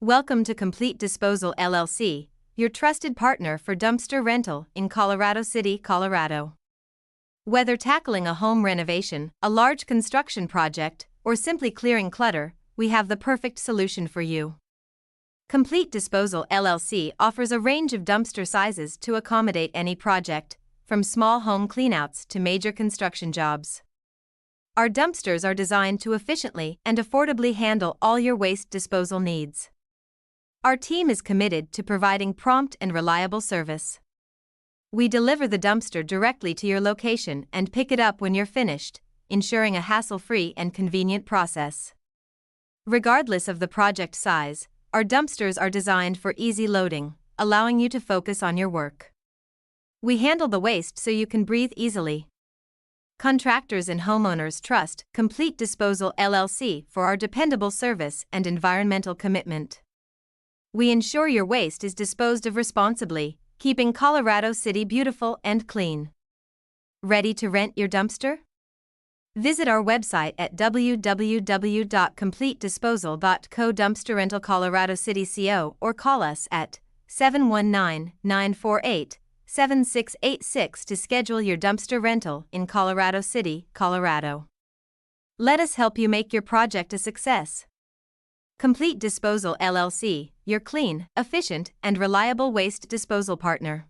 Welcome to Complete Disposal LLC, your trusted partner for dumpster rental in Colorado City, Colorado. Whether tackling a home renovation, a large construction project, or simply clearing clutter, we have the perfect solution for you. Complete Disposal LLC offers a range of dumpster sizes to accommodate any project, from small home cleanouts to major construction jobs. Our dumpsters are designed to efficiently and affordably handle all your waste disposal needs. Our team is committed to providing prompt and reliable service. We deliver the dumpster directly to your location and pick it up when you're finished, ensuring a hassle-free and convenient process. Regardless of the project size, our dumpsters are designed for easy loading, allowing you to focus on your work. We handle the waste so you can breathe easily. Contractors and homeowners trust Complete Disposal LLC for our dependable service and environmental commitment. We ensure your waste is disposed of responsibly, keeping Colorado City beautiful and clean. Ready to rent your dumpster? Visit our website at www.completedisposal.co dumpster rental Colorado City CO or call us at 719-948-7686 to schedule your dumpster rental in Colorado City, Colorado. Let us help you make your project a success. Complete Disposal LLC, your clean, efficient, and reliable waste disposal partner.